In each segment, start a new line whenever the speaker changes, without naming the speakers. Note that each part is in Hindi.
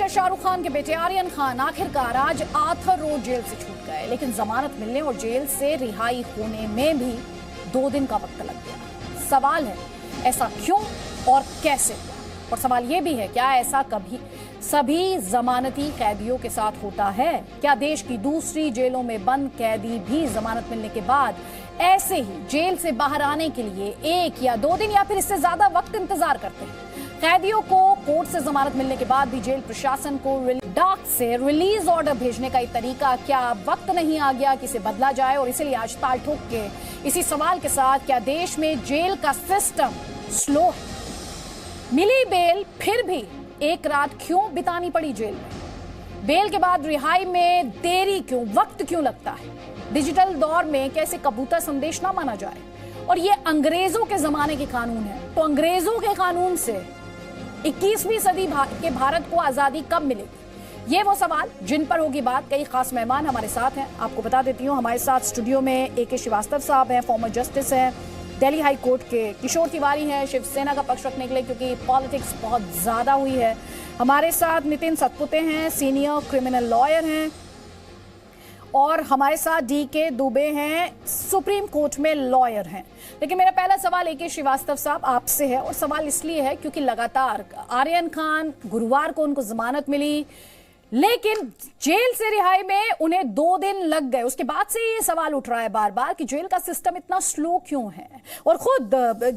एक्टर शाहरुख खान के बेटे आर्यन खान आखिरकार आज आर्थर रोड जेल से छूट गए, लेकिन जमानत मिलने और जेल से रिहाई होने में भी 2 दिन का वक्त लग गया। सवाल है ऐसा क्यों और कैसे हुआ, और सवाल यह भी है क्या ऐसा कभी सभी जमानती कैदियों के साथ होता है? क्या देश की दूसरी जेलों में बंद कैदी भी जमानत मिलने के बाद ऐसे ही जेल से बाहर आने के लिए 1 या 2 दिन या फिर इससे ज्यादा वक्त इंतजार करते हैं? कैदियों को कोर्ट से जमानत मिलने के बाद भी जेल प्रशासन को डाक से रिलीज ऑर्डर भेजने का एक तरीका क्या वक्त नहीं आ गया कि इसे बदला जाए? और इसीलिए आज ताल ठोक के इसी सवाल के साथ, क्या देश में जेल का सिस्टम स्लो है? मिली बेल फिर भी एक रात क्यों बितानी पड़ी जेल में? बेल के बाद रिहाई में देरी क्यों, वक्त क्यों लगता है? डिजिटल दौर में कैसे कबूतर संदेश ना माना जाए? और ये अंग्रेजों के जमाने के कानून है, तो अंग्रेजों के कानून से 21वीं सदी के भारत को आजादी कब मिलेगी? ये वो सवाल जिन पर होगी बात। कई खास मेहमान हमारे साथ हैं, आपको बता देती हूँ। हमारे साथ स्टूडियो में AK श्रीवास्तव साहब हैं, फॉर्मर जस्टिस हैं, दिल्ली हाई कोर्ट के। किशोर तिवारी हैं, शिवसेना का पक्ष रखने के लिए, क्योंकि पॉलिटिक्स बहुत ज्यादा हुई है। हमारे साथ नितिन सतपुते हैं, सीनियर क्रिमिनल लॉयर हैं। और हमारे साथ DK दुबे हैं, सुप्रीम कोर्ट में लॉयर हैं। लेकिन मेरा पहला सवाल AK श्रीवास्तव साहब आपसे है, और सवाल इसलिए है क्योंकि लगातार आर्यन खान, गुरुवार को उनको जमानत मिली, लेकिन जेल से रिहाई में उन्हें 2 दिन लग गए। उसके बाद से ये सवाल उठ रहा है बार बार कि जेल का सिस्टम इतना स्लो क्यों है? और खुद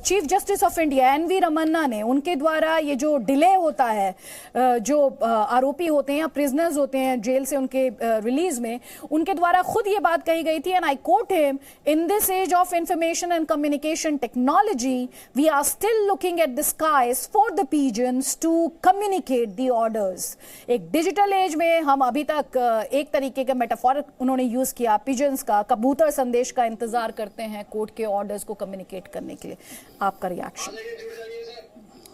chief justice of India NV Ramana ने, उनके द्वारा ये जो डिले होता है, जो आरोपी होते हैं या प्रिजनर्स होते हैं जेल से उनके रिलीज में, उनके द्वारा खुद ये बात कही गई थी, and I quote him, in this age of information and communication technology we are still looking at the skies for the pigeons to communicate the orders. एक डिजिटल एज में हम अभी तक एक तरीके का मेटाफोर उन्होंने यूज किया, पिजन्स का, कबूतर संदेश का इंतजार करते हैं कोर्ट के ऑर्डर्स को कम्युनिकेट करने के लिए। आपका रिएक्शन?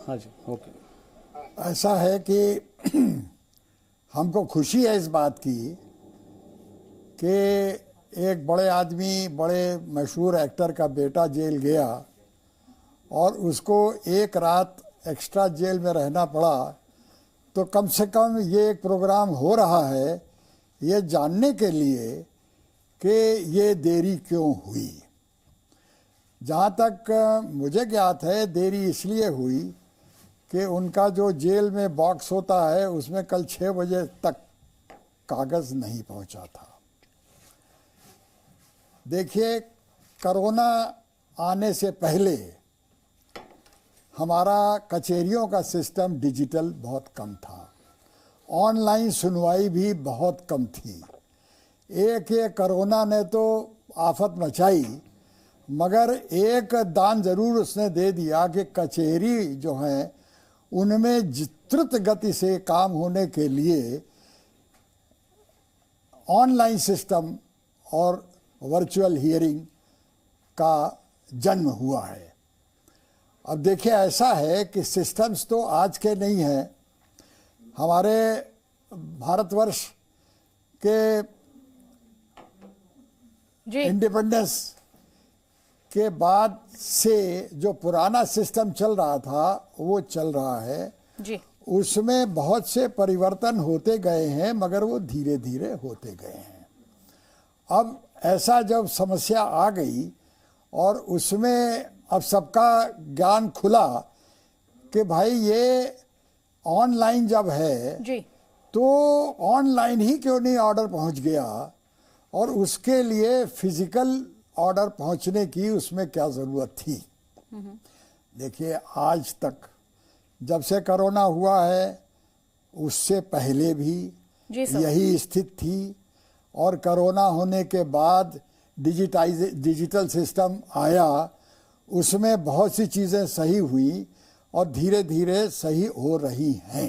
हाँ जी, ओके।
ऐसा है कि हमको खुशी है इस बात की कि एक बड़े आदमी, बड़े मशहूर एक्टर का बेटा जेल गया और उसको 1 रात एक्स्ट्रा जेल में रहना पड़ा। तो कम से कम ये एक प्रोग्राम हो रहा है ये जानने के लिए कि ये देरी क्यों हुई। जहाँ तक मुझे ज्ञात है, देरी इसलिए हुई कि उनका जो जेल में बॉक्स होता है उसमें कल 6 बजे तक कागज़ नहीं पहुँचा था। देखिए, कोरोना आने से पहले हमारा कचहरियों का सिस्टम डिजिटल बहुत कम था, ऑनलाइन सुनवाई भी बहुत कम थी। एक कोरोना ने तो आफत मचाई, मगर एक दान ज़रूर उसने दे दिया कि कचहरी जो हैं उनमें द्रुत गति से काम होने के लिए ऑनलाइन सिस्टम और वर्चुअल हियरिंग का जन्म हुआ है। अब देखिए, ऐसा है कि सिस्टम्स तो आज के नहीं हैं। हमारे भारतवर्ष के इंडिपेंडेंस के बाद से जो पुराना सिस्टम चल रहा था वो चल रहा है जी। उसमें बहुत से परिवर्तन होते गए हैं, मगर वो धीरे धीरे होते गए हैं। अब ऐसा जब समस्या आ गई और उसमें अब सबका ज्ञान खुला कि भाई ये ऑनलाइन जब है जी, तो ऑनलाइन ही क्यों नहीं ऑर्डर पहुंच गया, और उसके लिए फिजिकल ऑर्डर पहुंचने की उसमें क्या ज़रूरत थी। देखिए, आज तक जब से कोरोना हुआ है उससे पहले भी यही स्थिति थी, और कोरोना होने के बाद डिजिटल सिस्टम आया, उसमें बहुत सी चीज़ें सही हुई और धीरे धीरे सही हो रही हैं।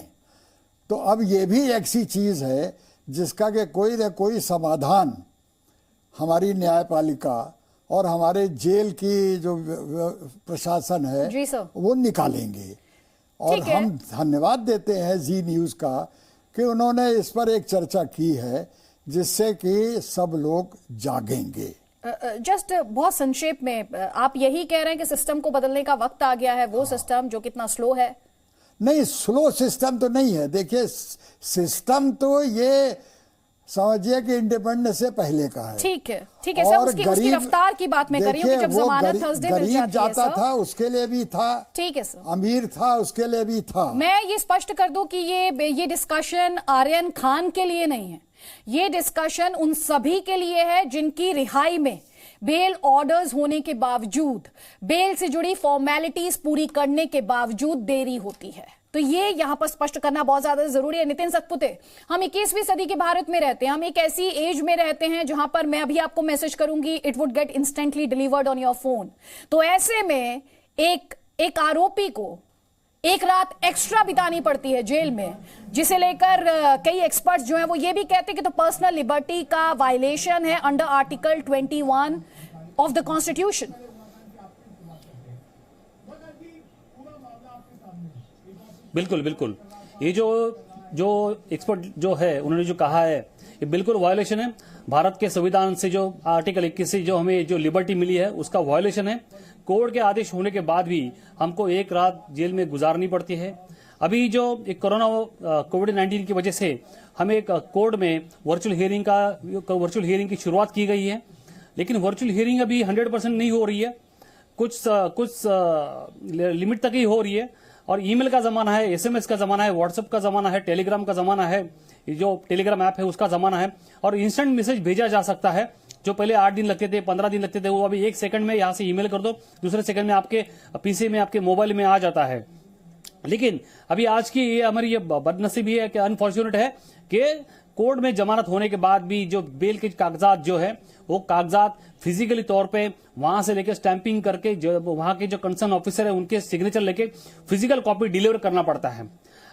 तो अब ये भी एक सी चीज़ है जिसका कि कोई न कोई समाधान हमारी न्यायपालिका और हमारे जेल की जो प्रशासन है वो निकालेंगे। और हम धन्यवाद देते हैं जी न्यूज़ का कि उन्होंने इस पर एक चर्चा की है जिससे कि सब लोग जागेंगे।
जस्ट बहुत संक्षेप में, आप यही कह रहे हैं कि सिस्टम को बदलने का वक्त आ गया है, वो सिस्टम जो कितना स्लो है?
नहीं, स्लो सिस्टम तो नहीं है। देखिए, सिस्टम तो ये समझिए कि इंडिपेंडेंस से पहले का है।
ठीक है, ठीक है सर, उसकी रफ्तार की बात मैं कर रही हूँ कि जब जमानत थर्सडे मिल जाती है,
जाता था उसके लिए भी था,
ठीक है सर,
अमीर था उसके लिए भी था।
मैं ये स्पष्ट कर दूं कि ये डिस्कशन आर्यन खान के लिए नहीं है, ये डिस्कशन उन सभी के लिए है जिनकी रिहाई में बेल ऑर्डर्स होने के बावजूद, बेल से जुड़ी फॉर्मेलिटीज पूरी करने के बावजूद देरी होती है। तो ये यहां पर स्पष्ट करना बहुत ज्यादा जरूरी है। नितिन सतपुते, हम 21वीं सदी के भारत में रहते हैं, हम एक ऐसी एज में रहते हैं जहां पर मैं अभी आपको मैसेज करूंगी, it would get instantly delivered on your phone. तो ऐसे में एक आरोपी को एक रात एक्स्ट्रा बितानी पड़ती है जेल में, जिसे लेकर कई एक्सपर्ट्स जो हैं वो ये भी कहते हैं कि तो पर्सनल लिबर्टी का वायलेशन है under article 21 of the constitution.
बिल्कुल बिल्कुल, ये जो एक्सपर्ट जो है उन्होंने जो कहा है ये बिल्कुल वायलेशन है। भारत के संविधान से जो आर्टिकल 21 से जो हमें जो लिबर्टी मिली है उसका वायलेशन है। कोर्ट के आदेश होने के बाद भी हमको एक रात जेल में गुजारनी पड़ती है। अभी जो एक कोविड-19 की वजह से हमें एक कोर्ट में वर्चुअल हियरिंग की शुरुआत की गई है, लेकिन वर्चुअल हियरिंग अभी 100% नहीं हो रही है, कुछ लिमिट तक ही हो रही है। और ईमेल का जमाना है, SMS का जमाना है, व्हाट्सएप का जमाना है, टेलीग्राम का जमाना है, जो टेलीग्राम ऐप है उसका जमाना है, और इंस्टेंट मैसेज भेजा जा सकता है। जो पहले 8 दिन लगते थे, 15 दिन लगते थे, वो अभी 1 सेकंड में यहां से ईमेल कर दो, दूसरे सेकंड में आपके पीसी में, आपके मोबाइल में आ जाता है। लेकिन अभी आज की ये हमारी ये बदनसीबी है कि अनफॉर्चुनेट है कि कोर्ट में जमानत होने के बाद भी जो बेल के कागजात जो है वो कागजात फिजिकली तौर पे वहां से लेकर स्टैंपिंग करके जो वहां के जो कंसर्न ऑफिसर है उनके सिग्नेचर लेके फिजिकल कॉपी डिलीवर करना पड़ता है।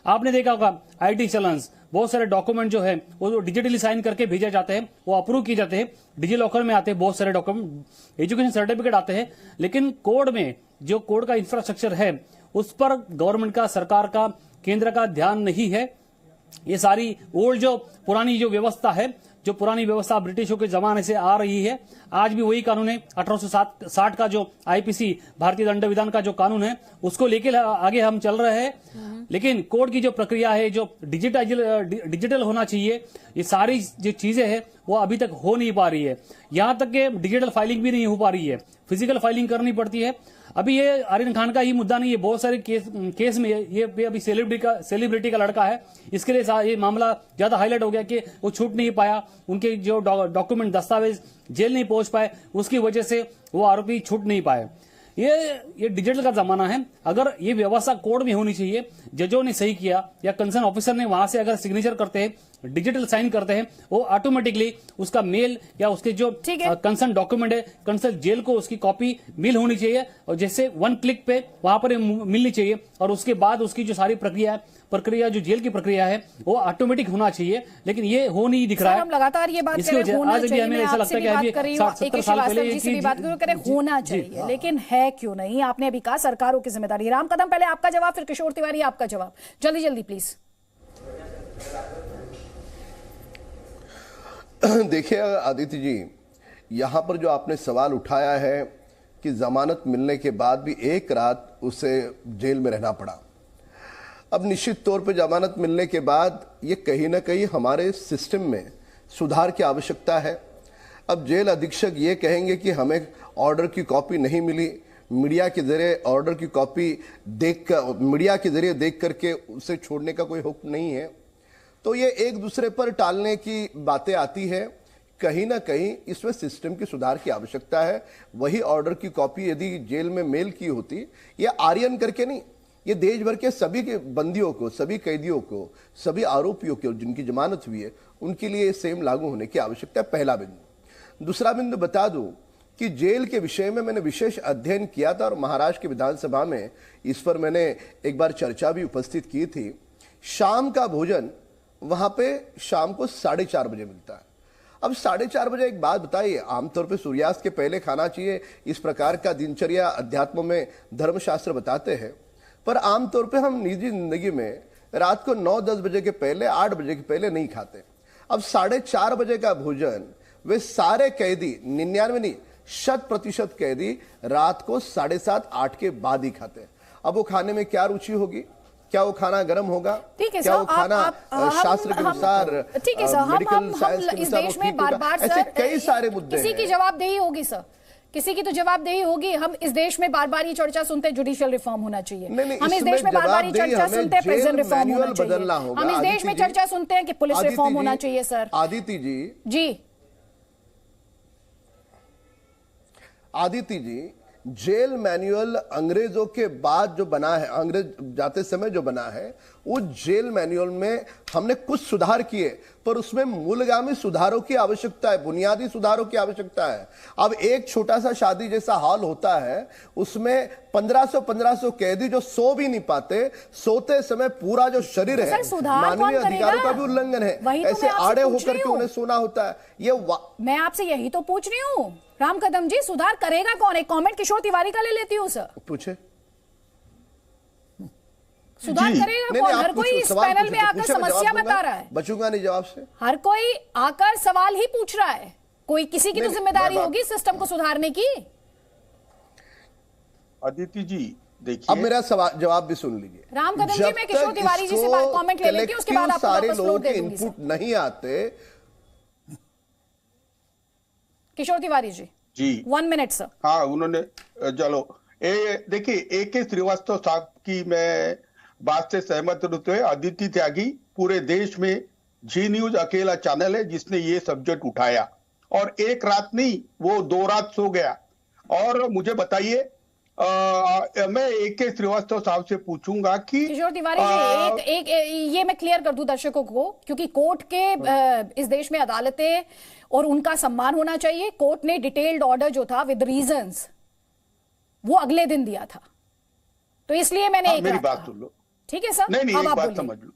आपने देखा होगा IT चलान्स, बहुत सारे डॉक्यूमेंट जो है वो डिजिटली साइन करके भेजे जाते हैं, वो अप्रूव किए जाते हैं, डिजी लॉकर में आते हैं बहुत सारे डॉक्यूमेंट, एजुकेशन सर्टिफिकेट आते हैं। लेकिन कोर्ट में जो कोर्ट का इंफ्रास्ट्रक्चर है उस पर गवर्नमेंट का, सरकार का, केंद्र का ध्यान नहीं है। ये सारी ओल्ड जो पुरानी जो व्यवस्था है, जो पुरानी व्यवस्था ब्रिटिशों के जमाने से आ रही है, आज भी वही कानून है। 1860 का जो IPC भारतीय दंड विधान का जो कानून है उसको लेके आगे हम चल रहे हैं। लेकिन कोर्ट की जो प्रक्रिया है, जो डिजिटल होना चाहिए, ये सारी जो चीजें हैं वो अभी तक हो नहीं पा रही है। यहां तक कि डिजिटल फाइलिंग भी नहीं हो पा रही है, फिजिकल फाइलिंग करनी पड़ती है। अभी ये आर्यन खान का ही मुद्दा नहीं है, बहुत सारे केस में ये अभी सेलिब्रिटी का लड़का है, इसके लिए ये मामला ज्यादा हाईलाइट हो गया कि वो छूट नहीं पाया, उनके जो डॉक्यूमेंट दस्तावेज जेल नहीं पहुंच पाए, उसकी वजह से वो आरोपी छूट नहीं पाए। ये डिजिटल का जमाना है। अगर ये व्यवस्था कोर्ट में होनी चाहिए, जजों ने सही किया या कंसर्न ऑफिसर ने वहां से अगर सिग्नेचर करते हैं, डिजिटल साइन करते हैं, वो ऑटोमेटिकली उसका मेल या उसके जो कंसर्न डॉक्यूमेंट है, कंसर्न जेल को उसकी कॉपी मेल होनी चाहिए, और जैसे 1 क्लिक पे वहां पर मिलनी चाहिए। और उसके बाद उसकी जो सारी प्रक्रिया जो जेल की प्रक्रिया है वो ऑटोमेटिक होना चाहिए, लेकिन ये हो नहीं दिख रहा है।
हम लगातार ये बात कर रहे हैं, होना चाहिए, मैं आपसे भी बात कर रही हूं, 70 साल पहले जी से भी बात करें, होना चाहिए, लेकिन है क्यों नहीं? आपने अभी कहा सरकारों की जिम्मेदारी। राम कदम, पहले आपका जवाब, फिर किशोर तिवारी आपका जवाब, जल्दी जल्दी प्लीज।
देखिए आदित्य जी, यहां पर जो आपने सवाल उठाया है कि जमानत मिलने के बाद भी एक रात उसे जेल में रहना पड़ा। अब निश्चित तौर पे जमानत मिलने के बाद ये कहीं ना कहीं हमारे सिस्टम में सुधार की आवश्यकता है। अब जेल अधीक्षक ये कहेंगे कि हमें ऑर्डर की कॉपी नहीं मिली, मीडिया के जरिए ऑर्डर की कॉपी मीडिया के जरिए देख करके उसे छोड़ने का कोई हुक्म नहीं है, तो ये एक दूसरे पर टालने की बातें आती है। कहीं ना कहीं इसमें सिस्टम की सुधार की आवश्यकता है। वही ऑर्डर की कॉपी यदि जेल में मेल की होती, ये आर्यन करके नहीं, ये देश भर के सभी के बंदियों को, सभी कैदियों को, सभी आरोपियों को जिनकी जमानत हुई है, उनके लिए सेम लागू होने की आवश्यकता है। पहला बिंदु। दूसरा बिंदु बता दूं कि जेल के विषय में मैंने विशेष अध्ययन किया था और महाराष्ट्र की विधानसभा में इस पर मैंने एक बार चर्चा भी उपस्थित की थी। शाम का भोजन वहां पे शाम को 4:30 बजे मिलता है। अब 4:30 बजे एक बात बताइए, आमतौर पे सूर्यास्त के पहले खाना चाहिए, इस प्रकार का दिनचर्या अध्यात्म में धर्मशास्त्र बताते हैं, पर आमतौर पे हम निजी जिंदगी में रात को 9-10 बजे के पहले, 8 बजे के पहले नहीं खाते। अब 4:30 बजे का भोजन वे सारे कैदी, 99 नहीं 100% कैदी रात को 7:30-8 के बाद ही खाते हैं। अब वो खाने में क्या रुचि होगी? क्या वो खाना गर्म होगा?
ठीक है
क्या
सर,
वो खाना शास्त्र के अनुसार,
ठीक है सर, हम इस देश में बार बार
ऐसे कई सारे मुद्दे
किसी की जवाबदेही होगी सर, किसी की तो जवाबदेही होगी। हम इस देश में बार बार ये चर्चा सुनते हैं जुडिशियल रिफॉर्म होना चाहिए, हम इस देश में बार बार ये चर्चा सुनते हैं प्रिजन रिफॉर्म होना चाहिए, हम इस देश में चर्चा सुनते हैं कि पुलिस रिफॉर्म होना चाहिए। सर
आदिति जी, जेल मैनुअल अंग्रेजों के बाद जो बना है, अंग्रेज जाते समय जो बना है, वो जेल मैनुअल में हमने कुछ सुधार किए, पर उसमें मूलगामी सुधारों की आवश्यकता है, बुनियादी सुधारों की आवश्यकता है। अब एक छोटा सा शादी जैसा हॉल होता है, उसमें 1500 कैदी जो सो भी नहीं पाते, सोते समय पूरा जो शरीर है मानवीय अधिकारों का भी उल्लंघन है, ऐसे आड़े होकर के उन्हें सोना होता है। ये
मैं आपसे यही तो पूछ रही हूँ राम कदम जी, सुधार करेगा कौन? एक कमेंट किशोर तिवारी का ले लेती हूँ सर,
पूछे
सुधार करेगा कौन? हर कोई इस पैनल में आकर समस्या बता रहा है,
बचूंगा नहीं जवाब से।
हर कोई आकर सवाल ही पूछ रहा है, कोई किसी की तो जिम्मेदारी होगी सिस्टम को सुधारने की।
अदिति जी देखिए,
अब मेरा सवाल जवाब भी सुन लीजिए।
राम कदम जी, मैं किशोर तिवारी जी से कमेंट ले लेती हूँ, उसके बाद आपको
सारे
वापस
लोगों
फ्लोर
के
दे दूंगी।
इनपुट नहीं आते।
किशोर तिवारी जी 1 मिनट सर।
हाँ, उन्होंने चलो देखिए, AK श्रीवास्तव साहब की मैं बात से सहमत होते हुए, अदिति त्यागी पूरे देश में जी न्यूज अकेला चैनल है जिसने ये सब्जेक्ट उठाया, और एक रात नहीं वो 2 रात सो गया। और मुझे बताइए, मैं AK श्रीवास्तव साहब से पूछूंगा कि
किशोर तिवारी जी, एक ये मैं क्लियर कर दूं दर्शकों को, क्योंकि कोर्ट के इस देश में अदालतें और उनका सम्मान होना चाहिए। कोर्ट ने डिटेल्ड ऑर्डर जो था विद रीजंस वो अगले दिन दिया था, तो इसलिए मैंने
मेरी बात सुन लो।
ठीक है सर,
नहीं एक बात समझ लो।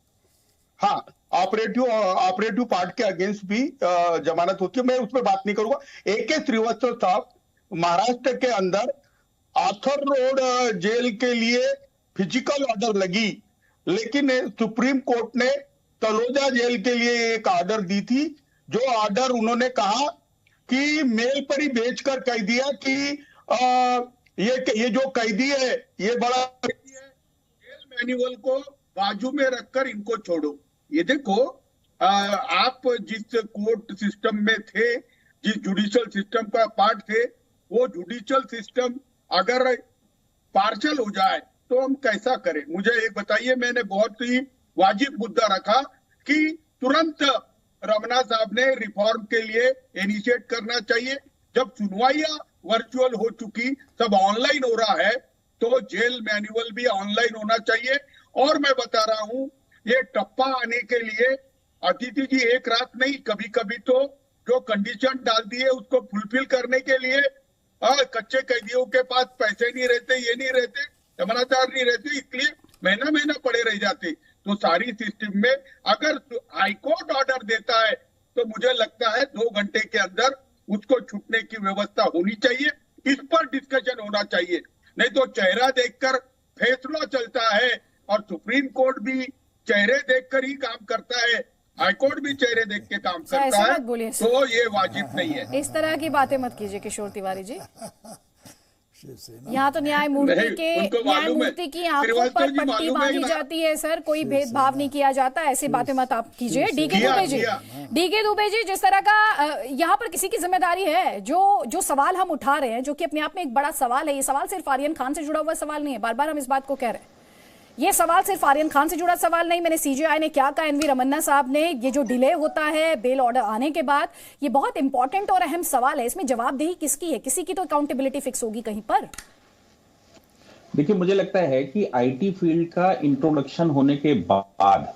हाँ, ऑपरेटिव पार्ट के अगेंस्ट भी जमानत होती है, मैं उसमें बात नहीं करूंगा। AK श्रीवास्तव साहब महाराष्ट्र के अंदर आर्थर रोड जेल के लिए फिजिकल ऑर्डर लगी, लेकिन सुप्रीम कोर्ट ने तलोजा जेल के लिए एक ऑर्डर दी थी, जो ऑर्डर उन्होंने कहा कि मेल पर ही भेजकर कह दिया कि ये जो कैदी है ये बड़ा कैदी है, जेल मैनुअल को बाजू में रखकर इनको छोड़ो। ये देखो, आप जिस कोर्ट सिस्टम में थे, जिस जुडिशियल सिस्टम का पार्ट थे, वो जुडिशियल सिस्टम अगर पार्शल हो जाए तो हम कैसा करें? मुझे एक बताइए। मैंने बहुत ही वाजिब मुद्दा रखा कि तुरंत रमना साहब ने रिफॉर्म के लिए इनिशिएट करना चाहिए। जब सुनवाइयां वर्चुअल हो चुकी, सब ऑनलाइन हो रहा है, तो जेल मैनुअल भी ऑनलाइन होना चाहिए। और मैं बता रहा हूं, ये टप्पा आने के लिए अदिति जी एक रात नहीं, कभी कभी तो जो कंडीशन डाल दी है उसको फुलफिल करने के लिए कच्चे कैदियों के पास पैसे नहीं रहते, ये नहीं रहते, जमानतदार नहीं रहते, इसलिए महीना महीना पड़े रह जाते। तो सारी सिस्टम में अगर हाईकोर्ट ऑर्डर देता है तो मुझे लगता है 2 घंटे के अंदर उसको छूटने की व्यवस्था होनी चाहिए। इस पर डिस्कशन होना चाहिए, नहीं तो चेहरा देखकर फैसला चलता है, और सुप्रीम कोर्ट भी चेहरे देखकर ही काम करता है, हाईकोर्ट भी चेहरे देख के काम करता है, तो ये वाजिब नहीं है।
इस तरह की बातें मत कीजिए किशोर तिवारी जी। यहाँ तो न्यायमूर्ति की आंखों पर पट्टी बांधी जाती है सर, कोई भेदभाव नहीं किया जाता, ऐसी बातें मत आप कीजिए। डीके दुबे जी, जिस तरह का यहाँ पर किसी की जिम्मेदारी है, जो सवाल हम उठा रहे हैं, जो कि अपने आप में एक बड़ा सवाल है, ये सवाल सिर्फ आर्यन खान से जुड़ा हुआ सवाल नहीं है, बार बार हम इस बात को कह रहे हैं, ये सवाल सिर्फ आर्यन खान से जुड़ा सवाल नहीं। मैंने CJI ने क्या कहा, NV रमन्ना साहब ने, ये जो डिले होता है बेल ऑर्डर आने के बाद, ये बहुत इंपॉर्टेंट और अहम सवाल है, इसमें जवाबदेही किसकी है? किसी की तो अकाउंटेबिलिटी फिक्स होगी कहीं पर।
देखिए, मुझे लगता है कि IT फील्ड का इंट्रोडक्शन होने के बाद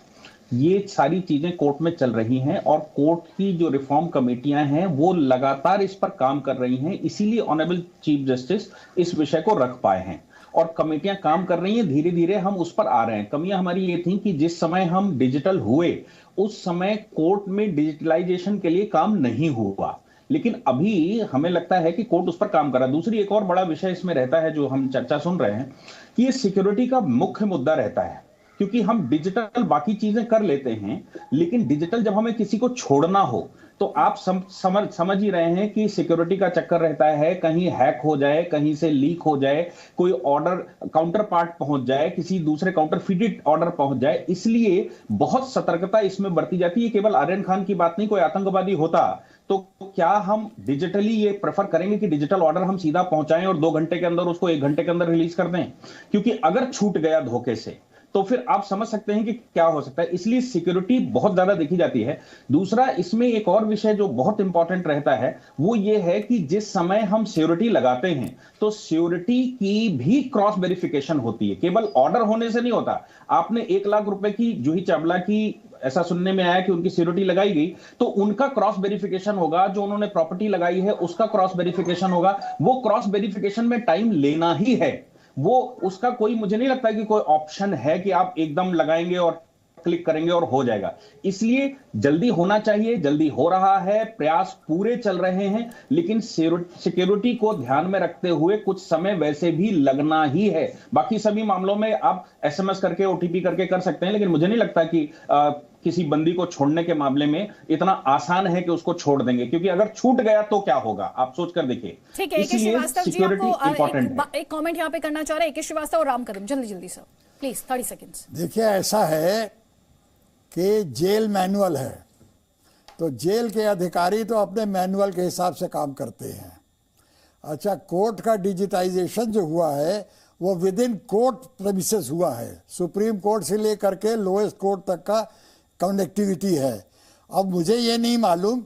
ये सारी चीजें कोर्ट में चल रही हैं, और कोर्ट की जो रिफॉर्म कमेटियां हैं वो लगातार इस पर काम कर रही हैं, इसीलिए ऑनरेबल चीफ जस्टिस इस विषय को रख पाए हैं, और कमेटियां काम कर रही हैं, धीरे धीरे हम उस पर आ रहे हैं। कमियां हमारी ये थी कि जिस समय हम डिजिटल हुए उस समय कोर्ट में डिजिटलाइजेशन के लिए काम नहीं हुआ, लेकिन अभी हमें लगता है कि कोर्ट उस पर काम कर रहा है। दूसरी एक और बड़ा विषय इसमें रहता है जो हम चर्चा सुन रहे हैं, कि ये सिक्योरिटी का मुख्य मुद्दा रहता है, क्योंकि हम डिजिटल बाकी चीजें कर लेते हैं, लेकिन डिजिटल जब हमें किसी को छोड़ना हो तो आप समझ ही रहे हैं कि सिक्योरिटी का चक्कर रहता है, कहीं हैक हो जाए, कहीं से लीक हो जाए, कोई ऑर्डर काउंटर पार्ट पहुंच जाए, किसी दूसरे काउंटर फिटेड ऑर्डर पहुंच जाए, इसलिए बहुत सतर्कता इसमें बरती जाती है। केवल आर्यन खान की बात नहीं, कोई आतंकवादी होता तो क्या हम डिजिटली ये प्रेफर करेंगे कि डिजिटल ऑर्डर हम सीधा पहुंचाएं और 2 घंटे के अंदर उसको 1 घंटे के अंदर रिलीज कर दें? क्योंकि अगर छूट गया धोखे से तो फिर आप समझ सकते हैं कि क्या हो सकता है। इसलिए सिक्योरिटी बहुत ज्यादा देखी जाती है। दूसरा, इसमें एक और विषय जो बहुत इंपॉर्टेंट रहता है वो ये है कि जिस समय हम सिक्योरिटी लगाते हैं तो सिक्योरिटी की भी क्रॉस वेरिफिकेशन होती है, केवल ऑर्डर होने से नहीं होता। आपने 1 लाख रुपए की जूही चावला की ऐसा सुनने में आया कि उनकी सिक्योरिटी लगाई गई तो उनका क्रॉस वेरिफिकेशन होगा, जो उन्होंने प्रॉपर्टी लगाई है उसका क्रॉस वेरिफिकेशन होगा। वो क्रॉस वेरिफिकेशन में टाइम लेना ही है, वो उसका कोई, मुझे नहीं लगता कि कोई ऑप्शन है कि आप एकदम लगाएंगे और क्लिक करेंगे और हो जाएगा। इसलिए जल्दी होना चाहिए, जल्दी हो रहा है, प्रयास पूरे चल रहे हैं, लेकिन सिक्योरिटी को ध्यान में रखते हुए कुछ समय वैसे भी लगना ही है। बाकी सभी मामलों में आप एसएमएस करके, ओटीपी करके कर सकते हैं, लेकिन मुझे नहीं लगता कि किसी बंदी को छोड़ने के मामले में इतना आसान है कि उसको छोड़ देंगे, क्योंकि अगर छूट गया तो क्या होगा आप सोच कर देखिए।
ठीक है,
इसलिए सिक्योरिटी इंपॉर्टेंट है।
एक कमेंट यहां पे करना चाह रहे हैं श्रीवास्तव और राम कदम, जल्दी जल्दी सर प्लीज 30 सेकंड्स।
देखिए, ऐसा है कि जेल मैनुअल है तो जेल के अधिकारी तो अपने मैनुअल के हिसाब से काम करते हैं। अच्छा, कोर्ट का डिजिटाइजेशन जो हुआ है वो विद इन कोर्ट प्रेमिसेस हुआ है, सुप्रीम कोर्ट से लेकर के लोएस्ट कोर्ट तक का कनेक्टिविटी है। अब मुझे ये नहीं मालूम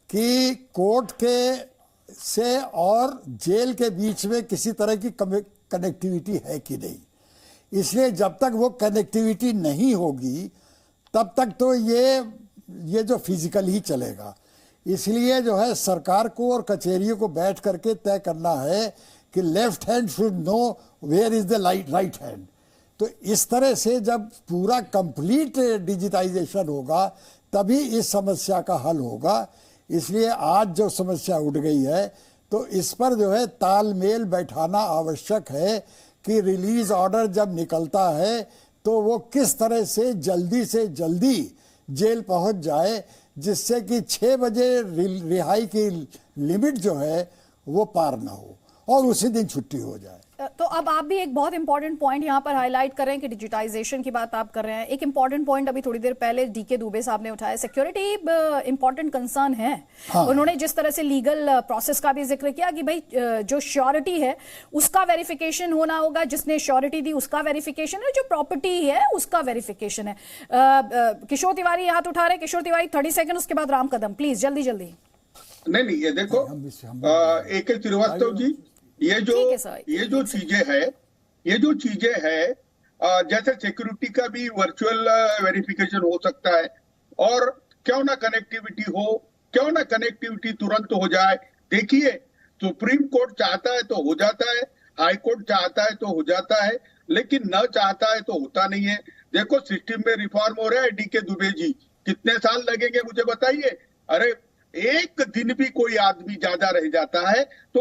कि कोर्ट के से और जेल के बीच में किसी तरह की कनेक्टिविटी है कि नहीं, इसलिए जब तक वो कनेक्टिविटी नहीं होगी तब तक तो ये जो फिजिकल ही चलेगा। इसलिए जो है सरकार को और कचहरियों को बैठ करके तय करना है कि left hand should know where is the right hand. तो इस तरह से जब पूरा कंप्लीट डिजिटाइजेशन होगा तभी इस समस्या का हल होगा। इसलिए आज जो समस्या उठ गई है तो इस पर जो है तालमेल बैठाना आवश्यक है कि रिलीज ऑर्डर जब निकलता है तो वो किस तरह से जल्दी जेल पहुंच जाए, जिससे कि 6 बजे रिहाई की लिमिट जो है वो पार ना हो और उसी दिन छुट्टी हो जाए।
तो अब आप भी एक बहुत इंपॉर्टेंट पॉइंट यहाँ पर हाईलाइट कर रहे हैं कि डिजिटाइजेशन की बात आप कर रहे हैं। एक इंपॉर्टेंट पॉइंट अभी थोड़ी देर पहले डीके दुबे साहब ने उठाया, सिक्योरिटी इंपॉर्टेंट कंसर्न है। हाँ। उन्होंने जिस तरह से लीगल प्रोसेस का भी जिक्र किया कि भाई जो श्योरिटी है उसका वेरिफिकेशन होना होगा, जिसने श्योरिटी दी उसका वेरिफिकेशन है, जो प्रॉपर्टी है उसका वेरिफिकेशन है। किशोर तिवारी हाथ उठा रहे, किशोर तिवारी 30 सेकंड, उसके बाद राम कदम, प्लीज जल्दी जल्दी।
नहीं, ये देखो AK श्रीवास्तव जी, ये जो चीजें है जैसे सिक्योरिटी का भी वर्चुअल वेरिफिकेशन हो सकता है, और क्यों ना कनेक्टिविटी हो, क्यों ना कनेक्टिविटी तुरंत हो जाए। देखिए, सुप्रीम कोर्ट चाहता है तो हो जाता है, हाई कोर्ट चाहता है तो हो जाता है, लेकिन न चाहता है तो होता नहीं है। देखो, सिस्टम में रिफॉर्म हो रहा है। डीके दुबे जी, कितने साल लगेंगे मुझे बताइए? अरे एक दिन भी कोई आदमी ज्यादा रह जाता है तो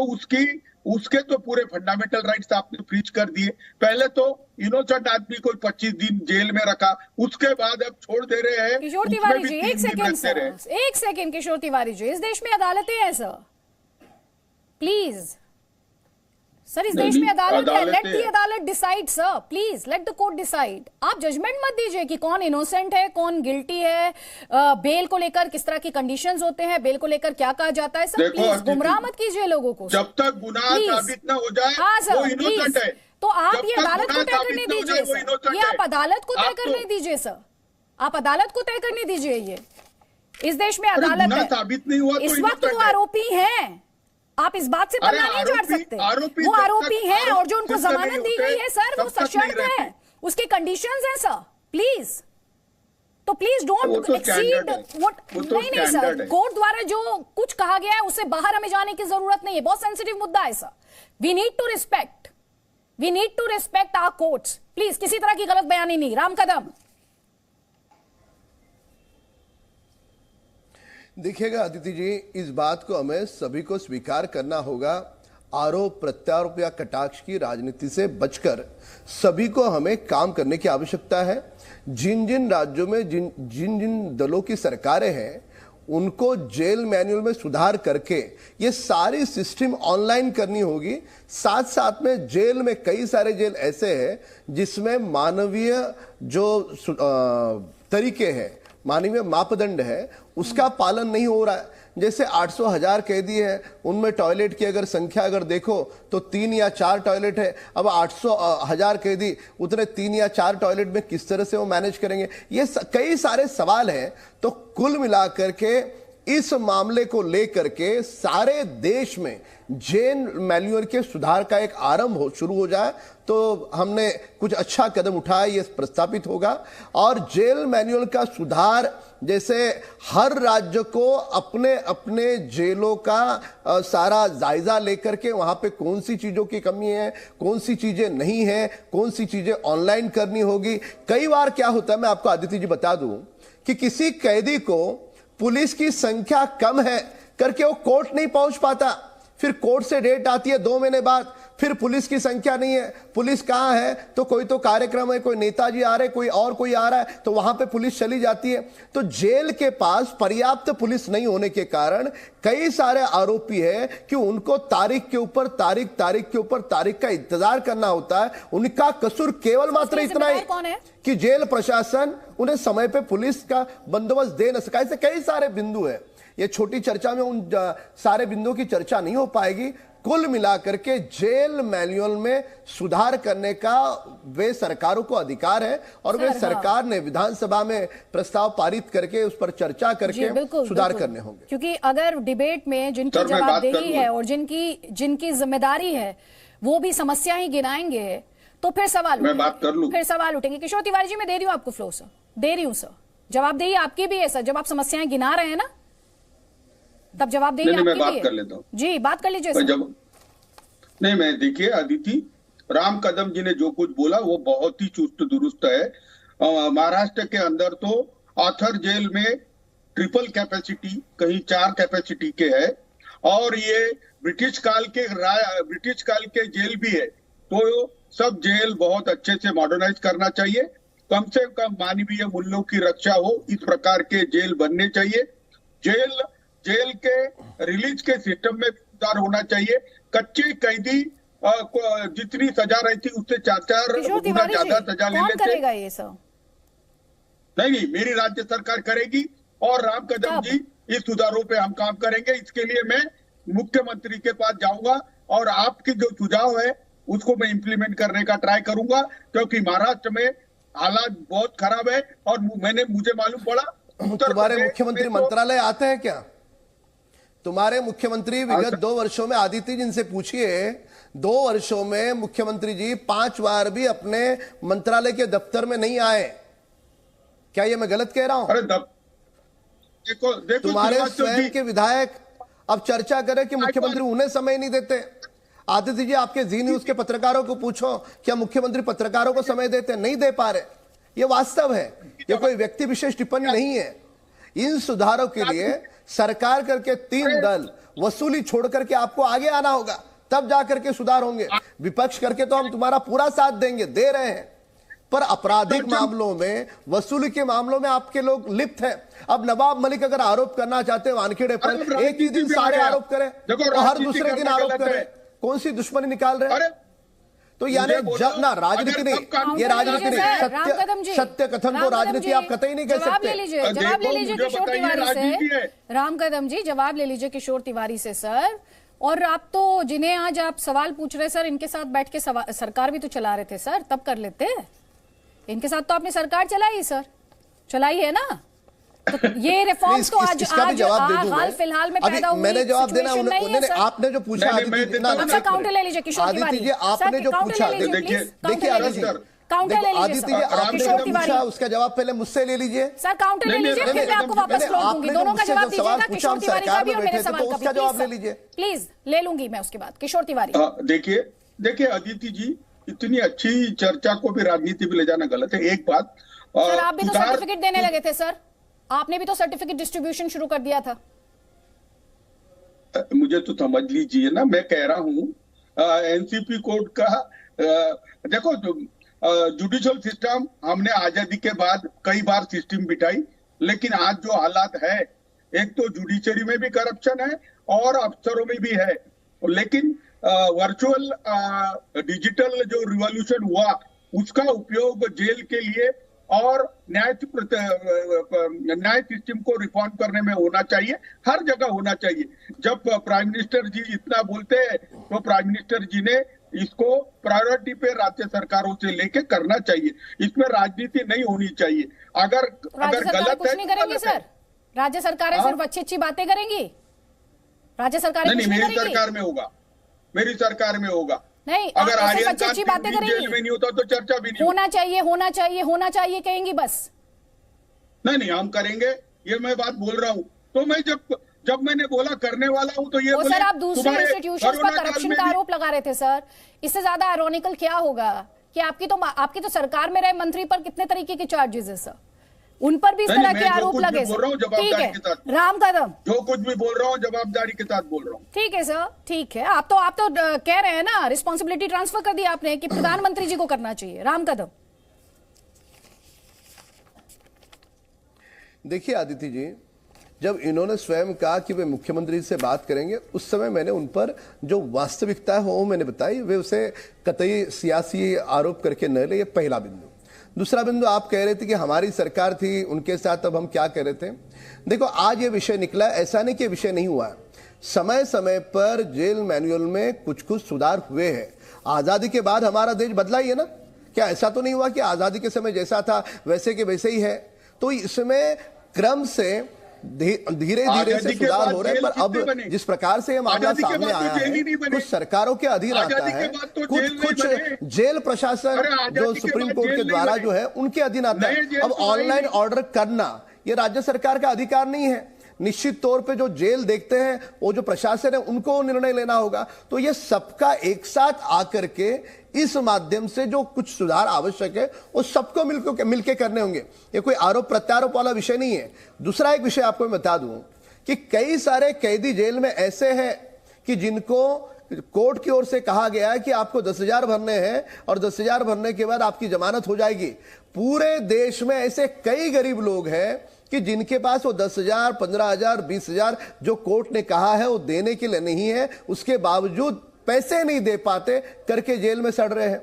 उसके तो पूरे फंडामेंटल राइट्स आपने फ्रीज कर दिए। पहले तो इनोसेंट आदमी को 25 दिन जेल में रखा, उसके बाद अब छोड़ दे रहे हैं।
किशोर तिवारी जी, एक सेकंड किशोर तिवारी जी, इस देश में अदालतें हैं सर, प्लीज सर, इस देश में अदालत है। लेट दी अदालत decide sir, please let the court decide. आप जजमेंट मत दीजिए कि कौन इनोसेंट है कौन गिल्टी है। बेल को लेकर किस तरह की कंडीशंस होते हैं, बेल को लेकर क्या कहा जाता है, सर प्लीज गुमराह मत कीजिए लोगों को।
जब तक गुनाह साबित न हो जाए वो इनोसेंट है।
तो आप ये अदालत को तय करने दीजिए सर, ये आप अदालत को तय करने दीजिए सर, आप अदालत को तय करने दीजिए। ये इस देश में अदालत है,
साबित नहीं हुआ
इस वक्त वो आरोपी हैं, आप इस बात से पन्ना नहीं झाड़ सकते। वो आरोपी हैं और जो उनको जमानत दी गई है सर वो सशर्त है, उसके कंडीशंस हैं सर, प्लीज। तो प्लीज डोंट एक्सीड व्हाट। नहीं सर, कोर्ट द्वारा जो कुछ कहा गया है उससे बाहर हमें जाने की जरूरत नहीं है। बहुत सेंसिटिव मुद्दा है sir, we need to respect our courts. Please किसी तरह की गलत बयानी नहीं। राम कदम,
देखिएगा अदिति जी, इस बात को हमें सभी को स्वीकार करना होगा। आरोप प्रत्यारोप या कटाक्ष की राजनीति से बचकर सभी को हमें काम करने की आवश्यकता है। जिन जिन राज्यों में जिन जिन दलों की सरकारें हैं उनको जेल मैनुअल में सुधार करके ये सारी सिस्टम ऑनलाइन करनी होगी। साथ साथ में जेल में कई सारे जेल ऐसे हैं जिसमें मानवीय जो तरीके हैं, मानवीय मापदंड है, उसका पालन नहीं हो रहा है। जैसे 800,000 कैदी है, उनमें टॉयलेट की अगर संख्या अगर देखो तो 3 या 4 टॉयलेट है। अब 800,000 कैदी उतने 3 या 4 टॉयलेट में किस तरह से वो मैनेज करेंगे? ये कई सारे सवाल हैं। तो कुल मिलाकर के इस मामले को लेकर के सारे देश में जेल मैनुअल के सुधार का एक आरंभ शुरू हो जाए तो हमने कुछ अच्छा कदम उठाया, ये प्रस्तापित होगा। और जेल मैनुअल का सुधार जैसे हर राज्य को अपने अपने जेलों का सारा जायजा लेकर के वहां पे कौन सी चीजों की कमी है, कौन सी चीजें नहीं है, कौन सी चीजें ऑनलाइन करनी होगी। कई बार क्या होता है, मैं आपको आदित्य जी बता दूं कि किसी कैदी को पुलिस की संख्या कम है करके वो कोर्ट नहीं पहुंच पाता, फिर कोर्ट से डेट आती है 2 महीने बाद, फिर पुलिस की संख्या नहीं है, पुलिस कहां है, तो कोई तो कार्यक्रम है, कोई नेताजी आ रहे, कोई और कोई आ रहा है, तो वहां पे पुलिस चली जाती है। तो जेल के पास पर्याप्त पुलिस नहीं होने के कारण कई सारे आरोपी है कि उनको तारीख के ऊपर तारीख का इंतजार करना होता है। उनका कसूर केवल मात्र इतना ही कि जेल प्रशासन उन्हें समय पे पुलिस का बंदोबस्त दे न सका। ऐसे कई सारे बिंदु है, ये छोटी चर्चा में उन सारे बिंदुओं की चर्चा नहीं हो पाएगी। कुल मिलाकर के जेल मैनुअल में सुधार करने का वे सरकारों को अधिकार है और वे सरकार ने विधानसभा में प्रस्ताव पारित करके उस पर चर्चा करके सुधार करने होंगे।
क्योंकि अगर डिबेट में जिनकी जवाबदेही है और जिनकी जिम्मेदारी है वो भी समस्या ही गिनाएंगे तो फिर सवाल उठेंगे। किशोर तिवारी जी, मैं दे रही हूँ आपको फ्लो सर, दे रही हूँ सर। जवाबदेही आपकी भी है सर, जब आप समस्याएं गिना रहे हैं ना तब जवाबदेही आपकी भी है।
मैं बात कर लेता हूँ
जी, बात कर लीजिए सर।
नहीं, मैं देखिए अदिति, राम कदम जी ने जो कुछ बोला वो बहुत ही चुस्त दुरुस्त है। महाराष्ट्र के अंदर तो आथर जेल में ट्रिपल कैपेसिटी, कहीं 4 कैपेसिटी के है और ये ब्रिटिश काल के जेल भी है। तो सब जेल बहुत अच्छे से मॉडर्नाइज करना चाहिए, कम से कम मानवीय मूल्यों की रक्षा हो, इस प्रकार के जेल बनने चाहिए। जेल के रिलीज के सिस्टम में सुधार होना चाहिए। कच्चे कैदी जितनी सजा रहती उससे 4 गुना ज्यादा सजा ले लेते।
करेगा ये सब?
नहीं, मेरी राज्य सरकार करेगी और राम कदम जी इस सुधारों पे हम काम करेंगे। इसके लिए मैं मुख्यमंत्री के पास जाऊंगा और आपकी जो सुझाव है उसको मैं इंप्लीमेंट करने का ट्राई करूंगा, क्योंकि महाराष्ट्र में हालात बहुत खराब है और मुझे मालूम पड़ा
तुम्हारे मुख्यमंत्री मंत्रालय आते हैं क्या? तुम्हारे मुख्यमंत्री विगत 2 वर्षों में, आदित्य जी इनसे पूछिए, 2 वर्षों में मुख्यमंत्री जी 5 बार भी अपने मंत्रालय के दफ्तर में नहीं आए। क्या ये मैं गलत कह रहा हूं?
अरे देखो
तुम्हारे स्वयं के विधायक अब चर्चा करें कि मुख्यमंत्री उन्हें समय नहीं देते। आदित्य जी, आपके जी न्यूज के पत्रकारों को पूछो, क्या मुख्यमंत्री पत्रकारों को समय देते? नहीं दे पा रहे। ये वास्तव है, ये कोई व्यक्ति विशेष टिप्पणी नहीं है। इन सुधारों के लिए सरकार करके 3 दल वसूली छोड़ करके आपको आगे आना होगा, तब जाकर के सुधार होंगे। विपक्ष करके तो हम तुम्हारा पूरा साथ देंगे, दे रहे हैं, पर आपराधिक मामलों में, वसूली के मामलों में आपके लोग लिप्त हैं। अब नवाब मलिक अगर आरोप करना चाहते हैं वानखेड़े पर, एक ही दिन सारे आरोप करें और हर दूसरे दिन आरोप करें, कौन सी दुश्मनी निकाल रहे हैं? तो यानी जब ना राजनीति नहीं, ये राजनीति नहीं, सत्य कथन को राजनीति आप कतई नहीं कह सकते।
जवाब ले लीजिए किशोर तिवारी से। राम कदम जी, जवाब ले लीजिए किशोर तिवारी से सर। और आप तो जिन्हें आज आप सवाल पूछ रहे सर, इनके साथ बैठ के सरकार भी तो चला रहे थे सर, तब कर लेते। इनके साथ तो आपने सरकार चलाई सर, चलाई है ना। तो ये रिफॉर्म्स तो आज हाल फिलहाल में पैदा हुई।
मैंने जवाब देना, आपने जो पूछा
काउंटर ले लीजिए किशोर तिवारी,
आपने जो पूछा, देखिए आदित्य जी आपने जो पूछा उसका जवाब पहले मुझसे ले लीजिए
सर। काउंटर ले लीजिए, फिर मैं आपको वापस लौट दूंगी। दोनों का जवाब दीजिएगा, किशोर तिवारी का भी और मेरे सवाल का भी।
जवाब ले लीजिए
प्लीज, ले लूंगी मैं उसके बाद। किशोर तिवारी,
देखिए अदिति जी, इतनी अच्छी चर्चा को भी राजनीति में ले जाना गलत है। एक बात
सर, आप भी तो सर्टिफिकेट देने लगे थे सर, आपने भी तो सर्टिफिकेट डिस्ट्रीब्यूशन शुरू कर दिया था।
मुझे तो समझ लीजिए ना, मैं कह रहा हूं एनसीपी कोड का देखो, जुडिशियल सिस्टम हमने आजादी के बाद कई बार सिस्टम बिठाई, लेकिन आज जो हालात है एक तो जुडिशरी में भी करप्शन है और अफसरों में भी है, लेकिन वर्चुअल डिजिटल जो रिवॉल्यूशन हुआ उसका उपयोग जेल के लिए और न्याय सिस्टम को रिफॉर्म करने में होना चाहिए, हर जगह होना चाहिए। जब प्राइम मिनिस्टर जी इतना बोलते हैं तो प्राइम मिनिस्टर जी ने इसको प्रायोरिटी पे राज्य सरकारों से लेके करना चाहिए, इसमें राजनीति नहीं होनी चाहिए। अगर गलत
कुछ नहीं करेंगे सर, राज्य सरकारें सिर्फ अच्छी बातें करेंगी, राज्य सरकारें
नहीं, मेरी सरकार में होगा, मेरी सरकार में होगा।
नहीं,
अगर
अच्छी बातें करेंगी,
जेल में नहीं होता तो चर्चा भी नहीं
होना चाहिए, होना चाहिए, होना चाहिए कहेंगी बस।
नहीं, हम करेंगे, ये मैं बात बोल रहा हूँ। तो मैं जब मैंने बोला करने वाला हूँ तो ये
सर आप दूसरे इंस्टीट्यूशंस पर करप्शन का आरोप लगा रहे थे सर, इससे ज्यादा आयरॉनिकल क्या होगा कि आपकी तो सरकार में रहे मंत्री पर कितने तरीके के चार्जेस है सर, उन पर भी इस तरह के आरोप लगे सर। ठीक है राम कदम,
जो कुछ भी बोल रहा हूँ जवाबदारी के साथ बोल रहा हूँ।
ठीक है सर, ठीक है। आप तो कह रहे हैं ना, रिस्पॉन्सिबिलिटी ट्रांसफर कर दी आपने कि प्रधानमंत्री जी को करना चाहिए। राम कदम,
देखिए आदित्य जी, जब इन्होंने स्वयं कहा कि वे मुख्यमंत्री से बात करेंगे, उस समय मैंने उन पर जो वास्तविकता है वो मैंने बताई, वे उसे कतई सियासी आरोप करके न ले। ये पहला बिंदु। दूसरा बिंदु, आप कह रहे थे कि हमारी सरकार थी उनके साथ, अब हम क्या कह रहे थे। देखो आज ये विषय निकला, ऐसा नहीं कि विषय नहीं हुआ है, समय समय पर जेल मैनुअल में कुछ सुधार हुए हैं। आजादी के बाद हमारा देश बदला ही है ना, क्या ऐसा तो नहीं हुआ कि आजादी के समय जैसा था वैसे के वैसे ही है। तो इसमें क्रम से धीरे धीरे से सुधार हो रहे हैं, पर अब जिस प्रकार से ये मामला सामने आया है, कुछ सरकारों के अधीन आता है, कुछ जेल प्रशासन जो सुप्रीम कोर्ट के द्वारा जो है उनके अधीन आता है। अब ऑनलाइन ऑर्डर करना ये राज्य सरकार का अधिकार नहीं है, निश्चित तौर पे जो जेल देखते हैं वो जो प्रशासन है उनको निर्णय लेना होगा। तो ये सबका एक साथ आकर के इस माध्यम से जो कुछ सुधार आवश्यक है वो सबको मिलकर करने होंगे। ये कोई आरोप प्रत्यारोप वाला विषय नहीं है। दूसरा एक विषय आपको मैं बता दूं कि कई सारे कैदी जेल में ऐसे हैं कि जिनको कोर्ट की ओर से कहा गया है कि आपको 10,000 भरने हैं और 10,000 भरने के बाद आपकी जमानत हो जाएगी। पूरे देश में ऐसे कई गरीब लोग हैं कि जिनके पास वो 10,000, 15,000, 20,000 जो कोर्ट ने कहा है वो देने के लिए नहीं है, उसके बावजूद पैसे नहीं दे पाते करके जेल में सड़ रहे हैं।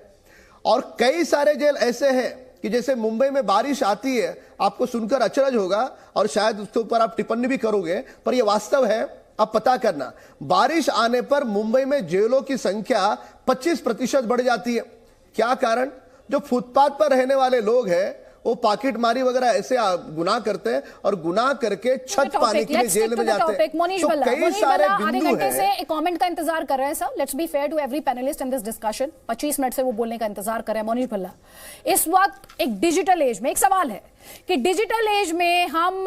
और कई सारे जेल ऐसे हैं कि जैसे मुंबई में बारिश आती है, आपको सुनकर अचरज होगा और शायद उसके ऊपर आप टिप्पणी भी करोगे, पर यह वास्तव है। आप पता करना, बारिश आने पर मुंबई में जेलों की संख्या 25% बढ़ जाती है। क्या कारण? जो फुटपाथ पर रहने वाले लोग हैं वो पॉकेट मारी वगैरह ऐसे गुनाह करते हैं और गुनाह करके छत पाने के लिए जेल में जाते हैं।
मोनीश भल्ला आधे घंटे से एक कमेंट का इंतजार कर रहे हैं sir. Let's be fair to every panelist in this discussion. 25 minute से वो बोलने का इंतजार कर रहे हैं। मोनीश भल्ला, इस वक्त एक डिजिटल एज में एक सवाल है कि डिजिटल एज में हम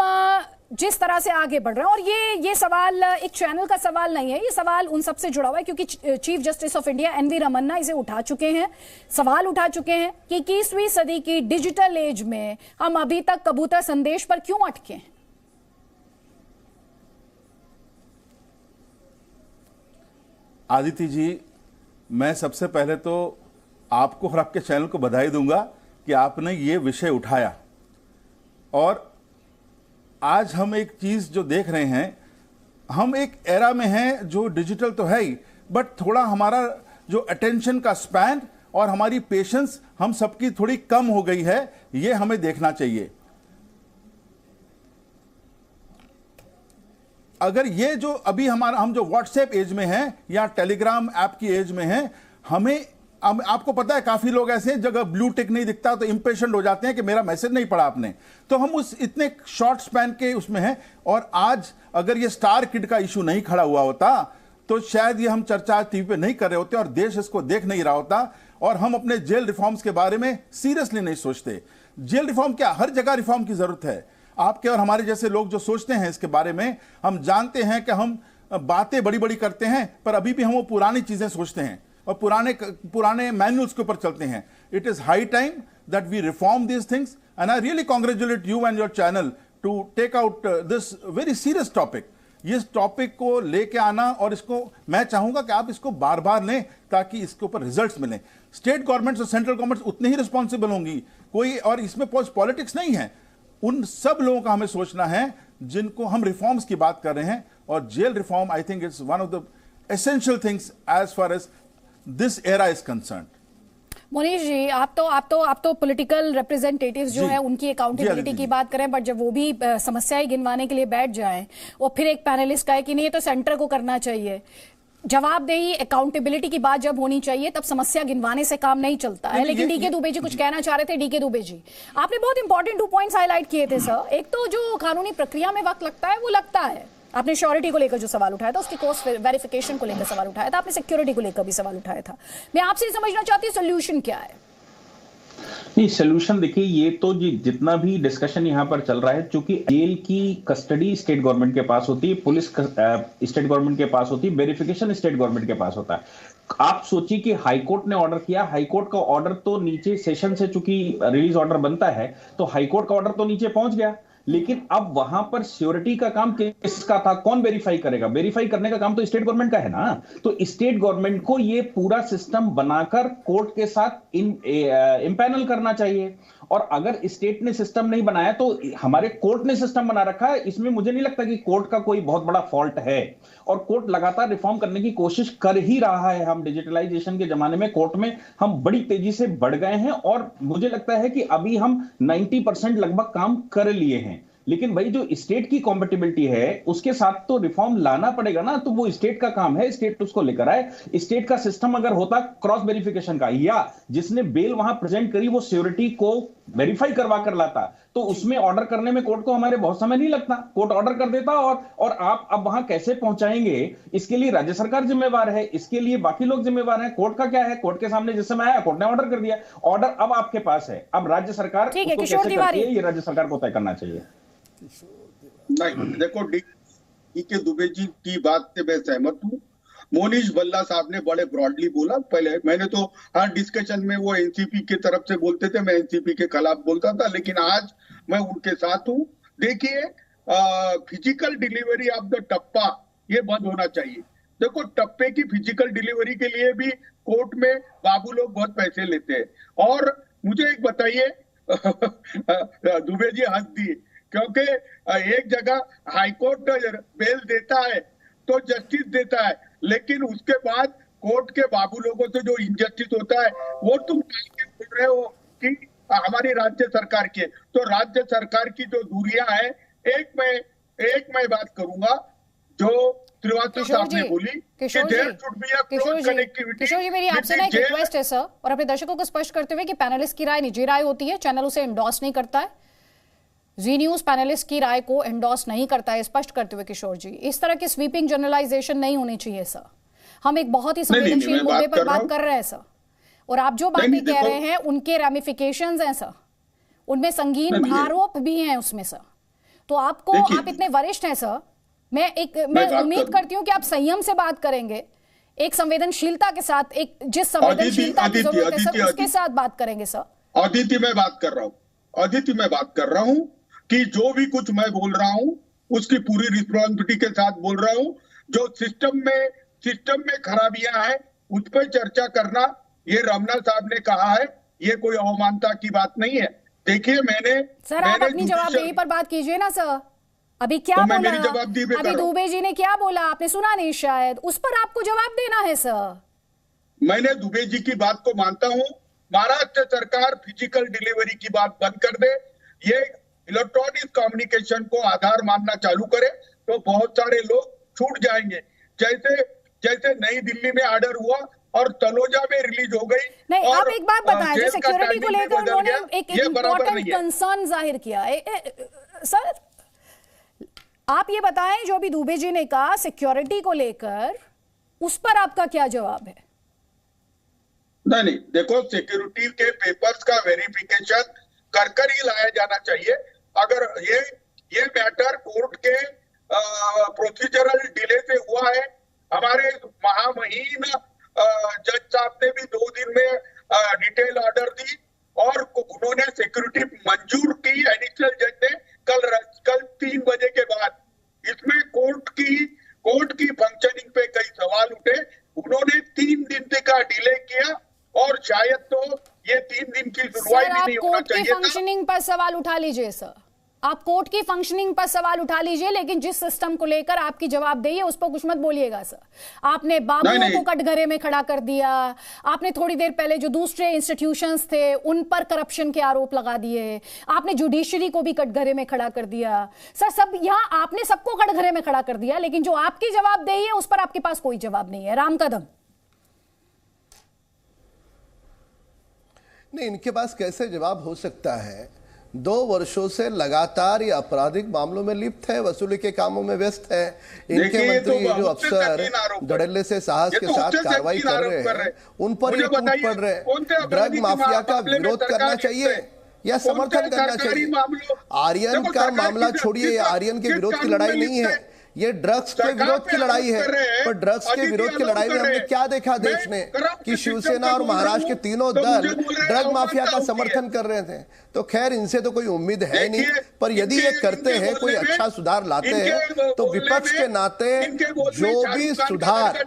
जिस तरह से आगे बढ़ रहे हैं, और ये सवाल एक चैनल का सवाल नहीं है, ये सवाल उन सबसे जुड़ा हुआ है क्योंकि chief justice of India NV Ramana इसे उठा चुके हैं, सवाल उठा चुके हैं कि 21वीं सदी की डिजिटल एज में हम अभी तक कबूतर संदेश पर क्यों अटके हैं।
आदित्य जी, मैं सबसे पहले तो आपको और आपके चैनल को बधाई दूंगा कि आपने ये विषय उठाया। और आज हम एक चीज जो देख रहे हैं, हम एक एरा में हैं जो डिजिटल तो है ही, बट थोड़ा हमारा जो अटेंशन का स्पैन और हमारी पेशेंस हम सबकी थोड़ी कम हो गई है, ये हमें देखना चाहिए। अगर ये जो अभी हम जो व्हाट्सएप एज में हैं या टेलीग्राम ऐप की एज में हैं, हमें आपको पता है काफी लोग ऐसे हैं जगह ब्लू टिक नहीं दिखता तो इंपेशेंट हो जाते हैं कि मेरा मैसेज नहीं पढ़ा आपने। तो हम उस इतने शॉर्ट स्पैन के उसमें हैं। और आज अगर ये स्टार किड का इशू नहीं खड़ा हुआ होता तो शायद ये हम चर्चा टीवी पे नहीं कर रहे होते और देश इसको देख नहीं रहा होता, और हम अपने जेल रिफॉर्म्स के बारे में सीरियसली नहीं सोचते। जेल रिफॉर्म क्या, हर जगह रिफॉर्म की जरूरत है। आपके और हमारे जैसे लोग जो सोचते हैं इसके बारे में, हम जानते हैं कि हम बातें बड़ी बड़ी करते हैं पर अभी भी हम वो पुरानी चीजें सोचते हैं और पुराने मैनुअल्स के ऊपर चलते हैं। It is high time that we reform these things and I really congratulate you and your channel to take out this very serious topic. इस टॉपिक को लेके आना, और इसको मैं चाहूंगा कि आप इसको बार बार लें ताकि इसके ऊपर रिजल्ट्स मिलें। स्टेट गवर्नमेंट्स और सेंट्रल गवर्नमेंट्स उतनी ही रिस्पॉन्सिबल होंगी, कोई और इसमें पॉलिटिक्स नहीं है। उन सब लोगों का हमें सोचना है जिनको हम रिफॉर्म्स की बात कर रहे हैं, और jail reform I think it's one of the essential things as far as this era is concerned.
Monish ji, आप तो पॉलिटिकल रिप्रेजेंटेटिव्स जो है उनकी अकाउंटेबिलिटी की बात करें, बट जब वो भी समस्याएं गिनवाने के लिए बैठ जाएं और फिर एक पैनलिस्ट कहे कि नहीं ये तो सेंटर को करना चाहिए, जवाबदेही अकाउंटेबिलिटी की बात जब होनी चाहिए तब समस्या गिनवाने से काम नहीं चलता है। लेकिन डीके दुबे जी कुछ कहना चाह रहे थे। डीके दुबे जी, आपने बहुत इंपॉर्टेंट 2 पॉइंट्स हाईलाइट किए थे सर। एक तो जो कानूनी प्रक्रिया में वक्त लगता है वो लगता है, आपने श्योरिटी को लेकर जो सवाल उठाया था, उसकी कॉस्ट वेरिफिकेशन को लेकर सवाल उठाया था, आपने सिक्योरिटी को लेकर भी सवाल उठाया था। मैं आपसे समझना चाहती हूँ सोल्यूशन क्या है?
नहीं, सोल्यूशन देखिए, ये तो जितना भी डिस्कशन यहाँ पर चल रहा है, चूंकि जेल की कस्टडी स्टेट गवर्नमेंट के पास होती है, पुलिस स्टेट गवर्नमेंट के पास होती है, वेरिफिकेशन स्टेट गवर्नमेंट के पास होता है। आप सोचिए कि हाईकोर्ट ने ऑर्डर किया, हाईकोर्ट का ऑर्डर तो नीचे सेशन से चूंकि रिलीज ऑर्डर बनता है, तो हाईकोर्ट का ऑर्डर तो नीचे पहुंच गया, लेकिन अब वहां पर श्योरिटी का काम किसका था, कौन वेरीफाई करेगा? वेरीफाई करने का काम तो स्टेट गवर्नमेंट का है ना। तो स्टेट गवर्नमेंट को ये पूरा सिस्टम बनाकर कोर्ट के साथ इंपैनल करना चाहिए। और अगर स्टेट ने सिस्टम नहीं बनाया तो हमारे कोर्ट ने सिस्टम बना रखा है। इसमें मुझे नहीं लगता कि कोर्ट का कोई बहुत बड़ा फॉल्ट है, और कोर्ट लगातार रिफॉर्म करने की कोशिश कर ही रहा है। हम डिजिटलाइजेशन के जमाने में कोर्ट में हम बड़ी तेजी से बढ़ गए हैं, और मुझे लगता है कि अभी हम 90% लगभग काम कर लिए हैं। लेकिन भाई जो स्टेट की कॉम्पेटिबिलिटी है उसके साथ तो रिफॉर्म लाना पड़ेगा ना, तो वो स्टेट का काम है, स्टेट उसको लेकर आए। स्टेट का सिस्टम अगर होता क्रॉस वेरिफिकेशन का, या जिसने बेल वहां प्रेजेंट करी वो सिक्योरिटी को वेरीफाई करवा कर लाता, तो उसमें ऑर्डर करने में कोर्ट को हमारे बहुत समय नहीं लगता, कोर्ट ऑर्डर कर देता। और आप अब वहां कैसे पहुंचाएंगे, इसके लिए राज्य सरकार जिम्मेवार है, इसके लिए बाकी लोग जिम्मेवार हैं। कोर्ट का क्या है, कोर्ट के सामने जिस समय आया कोर्ट ने ऑर्डर कर दिया, ऑर्डर अब आपके पास है, अब राज्य सरकार उसको कैसे करती है ये राज्य सरकार को तय करना चाहिए।
नहीं, देखो डीके दुबे जी की बात से मैं सहमत हूँ। मोनीश बल्ला साहब ने बड़े ब्रॉडली बोला। पहले मैंने तो हर डिस्कशन में वो एनसीपी की तरफ से बोलते थे, मैं एनसीपी के खिलाफ बोलता था, लेकिन आज मैं उनके साथ हूँ। देखिए, फिजिकल डिलीवरी ऑफ द टप्पा ये बंद होना चाहिए। देखो, टप्पे की फिजिकल डिलीवरी के लिए भी कोर्ट में बाबू लोग बहुत पैसे लेते हैं। और मुझे एक बताइए, दुबे जी हंस दिए क्योंकि एक जगह हाईकोर्ट बेल देता है तो जस्टिस देता है, लेकिन उसके बाद कोर्ट के बाबू लोगों से जो इनजस्टिस होता है वो तुम बोल रहे हो कि हमारी राज्य सरकार की। तो राज्य सरकार की जो दूरियां हैं, एक मैं बात करूंगा जो श्रीवास्तव साहब ने बोली कि there should be a close connectivity.
Kishore ji, मेरी आपसे ना एक रिक्वेस्ट है सर, और अपने दर्शकों को स्पष्ट करते हुए कि पैनलिस्ट की राय निजी राय होती है, चैनल उसे एंडोर्स नहीं करता है। जी न्यूज पैनलिस्ट की राय को एंडोर्स नहीं करता है, स्पष्ट करते हुए किशोर जी, इस तरह की स्वीपिंग जनरलाइजेशन नहीं होनी चाहिए सर। हम एक बहुत ही संवेदनशील मुद्दे पर बात कर रहे हैं सर, और आप जो बातें कह रहे हैं उनके रैमिफिकेशंस हैं सर, उनमें संगीन आरोप भी हैं उसमें सर। तो आपको, आप इतने वरिष्ठ हैं सर, मैं उम्मीद करती हूँ कि आप संयम से बात करेंगे, एक संवेदनशीलता के साथ, एक जिस संवेदनशीलता की जरूरत है सर उसके साथ बात करेंगे सर।
अदिति मैं बात कर रहा हूँ कि जो भी कुछ मैं बोल रहा हूँ उसकी पूरी रिस्पॉन्सिबिलिटी के साथ बोल रहा हूँ। जो सिस्टम में खराबियां हैं उस पर चर्चा करना, ये रमना साहब ने कहा है, ये कोई अवमानता की बात नहीं है। देखिए,
सर आप अपनी जवाबदेही पर बात कीजिए ना सर। अभी क्या
तो
बोला, अभी दुबे जी ने क्या बोला आपने सुना नहीं शायद, उस पर आपको जवाब देना है सर।
मैंने दुबे जी की बात को मानता हूँ। महाराष्ट्र सरकार फिजिकल डिलीवरी की बात बंद कर दे, ये इलेक्ट्रॉनिक कम्युनिकेशन को आधार मानना चालू करे तो बहुत सारे लोग छूट जाएंगे। जैसे नई दिल्ली में ऑर्डर हुआ और तलोजा में रिलीज हो गई।
नहीं, आप एक बात बताएं, जो सिक्योरिटी को लेकर उन्होंने एक इम्पोर्टेंट कंसर्न जाहिर किया सर, आप ये बताएं जो भी दुबे जी ने कहा सिक्योरिटी को लेकर, उस पर आपका क्या जवाब है?
नहीं, देखो, सिक्योरिटी के पेपर्स का वेरिफिकेशन कर ही लाया जाना चाहिए। अगर ये मैटर कोर्ट के प्रोसीजरल डिले से हुआ है, हमारे महामहिम जज साहब ने भी 2 दिन में डिटेल ऑर्डर दी और उन्होंने सिक्योरिटी मंजूर की एडिशनल जज ने कल 3 बजे के बाद। इसमें कोर्ट की फंक्शनिंग पे कई सवाल उठे। उन्होंने 3 दिन का डिले किया और शायद तो ये 3 दिन की सुनवाई भी नहीं होना चाहिए था।
फंक्शनिंग पर सवाल उठा लीजिए सर, आप कोर्ट की फंक्शनिंग पर सवाल उठा लीजिए, लेकिन जिस सिस्टम को लेकर आपकी जवाबदेही है उस पर कुछ मत बोलिएगा सर। आपने बाबुओं को कटघरे में खड़ा कर दिया, आपने थोड़ी देर पहले जो दूसरे इंस्टीट्यूशंस थे उन पर करप्शन के आरोप लगा दिए, आपने जुडिशरी को भी कटघरे में खड़ा कर दिया। सर सब यहां आपने सबको कटघरे में खड़ा कर दिया, लेकिन जो आपकी जवाबदेही है उस पर आपके पास कोई जवाब नहीं है। राम कदम।
नहीं, इनके पास कैसे जवाब हो सकता है? 2 वर्षों से लगातार ये आपराधिक मामलों में लिप्त है, वसूली के कामों में व्यस्त है। इनके मंत्री जो अफसर धड़ल्ले से साहस के साथ कार्रवाई कर रहे हैं, उन पर ये टूट पड़ रहे हैं। ड्रग माफिया का विरोध करना चाहिए या समर्थन करना चाहिए? आर्यन का मामला छोड़िए, आर्यन के विरोध की लड़ाई नहीं है, ये ड्रग्स के विरोध की लड़ाई है। पर ड्रग्स के विरोध की लड़ाई में हमने क्या देखा देश ने कि शिवसेना और महाराष्ट्र के तीनों दल ड्रग माफिया का समर्थन कर रहे थे। तो खैर इनसे तो कोई उम्मीद है नहीं, पर यदि ये करते हैं, कोई अच्छा सुधार लाते हैं, तो विपक्ष के नाते जो भी सुधार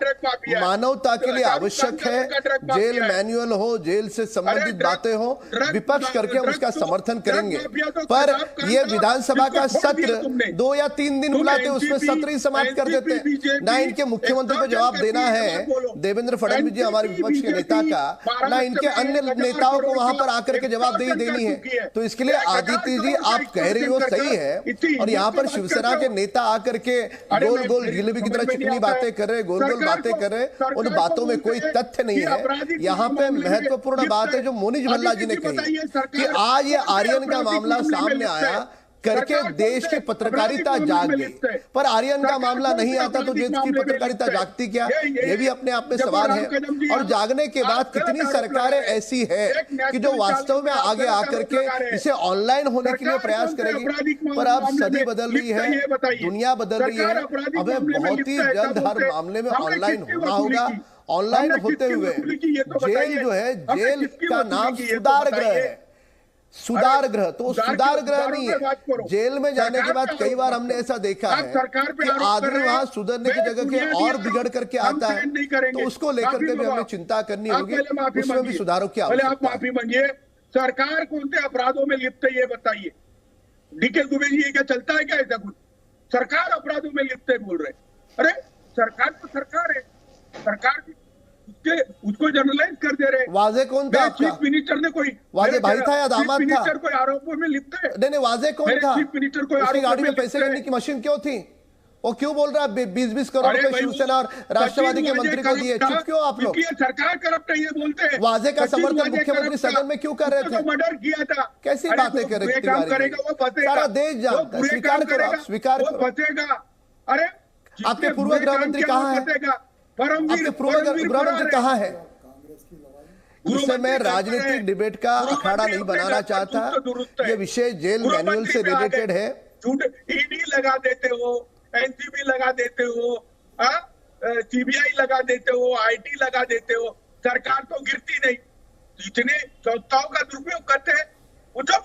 मानवता के लिए आवश्यक है, जेल मैनुअल हो, जेल से संबंधित बातें हो, विपक्ष करके हम उसका समर्थन करेंगे। पर ये विधानसभा का सत्र 2 या 3 दिन बुलाते, उसमें सत्र ही समाप्त कर देते। ना इनके मुख्यमंत्री को जवाब देना है देवेंद्र फडणवीस जी हमारे विपक्ष के नेता का, ना इनके अन्य नेताओं को वहां पर आकर के जवाबदेही देनी है। तो इसके लिए आदित्य जी आप कह रही हो सही है, और यहाँ पर शिवसेना के नेता आकर के गोल गोल जिलेबी की तरह चिकनी बातें कर रहे, गोल गोल बातें कर रहे, उन बातों में कोई तथ्य नहीं है। यहाँ पे महत्वपूर्ण बात है जो मोनिज भल्ला जी ने कही कि आज ये आर्यन का मामला सामने आया करके देश की पत्रकारिता जाग गई, पर आर्यन का मामला नहीं आता तो देश की पत्रकारिता जागती क्या? ये भी अपने आप में सवाल है। और जागने के बाद कितनी सरकारें ऐसी है कि जो वास्तव में आगे आकर के इसे ऑनलाइन होने के लिए प्रयास करेगी? पर अब सदी बदल रही है, दुनिया बदल रही है, हमें बहुत ही जल्द हर मामले में ऑनलाइन होना होगा। ऑनलाइन होते हुए जेल जो है, जेल का नाम सुधार गृह है, सुधार गृह, तो सुधार गृह नहीं है। जेल में जाने के बाद कई बार हमने ऐसा देखा है कि आदमी वहां सुधरने की जगह के और बिगड़ करके आता है, तो उसको लेकर के भी हमें चिंता करनी होगी, उसमें भी सुधारों की आवश्यकता है।
आप माफी मांगिए, सरकार कौन से अपराधों में लिप्त है ये बताइए। डीके दुबे जी क्या चलता है क्या ऐसा कुछ? सरकार अपराधों में लिप्त है बोल रहे? अरे सरकार तो सरकार है, सरकार उसको जर्नलाइज कर दे रहे।
वाजे कौन था आपका?
चीफ मिनिस्टर ने कोई
वाजे भाई था या दामाद था?
कोई आरोपों में लिप्त है?
नहीं, वाजे कौन था?
चीफ मिनिस्टर को
उसकी गाड़ी में पैसे लेने की मशीन क्यों थी? वो क्यों बोल रहा है 20-20 करोड़ रुपए शिवसेना और राष्ट्रवादी के मंत्री को दिए? चुप क्यों आप लोग?
सरकार करप्ट है ये बोलते हैं।
वाजे का समर्थन मुख्यमंत्री सदन में क्यों कर रहे थे?
मर्डर किया था।
कैसी बातें कर रहे थे? सारा देश जानता है, स्वीकार करो, आप स्वीकार करो।
बचेगा। अरे
आपके पूर्व गृह मंत्री कहाँ है? आपके पूर्व गृह मंत्री कहाँ है? इससे मैं राजनीतिक डिबेट का अखाड़ा नहीं बनाना चाहता। ये विषय जेल मैनुअल से रिलेटेड है।
ईडी लगा देते हो, एनसीबी लगा देते हो, सीबीआई लगा देते हो, आईटी लगा देते हो, सरकार तो गिरती नहीं। इतने संस्थाओं का दुरुपयोग करते हैं। पूछो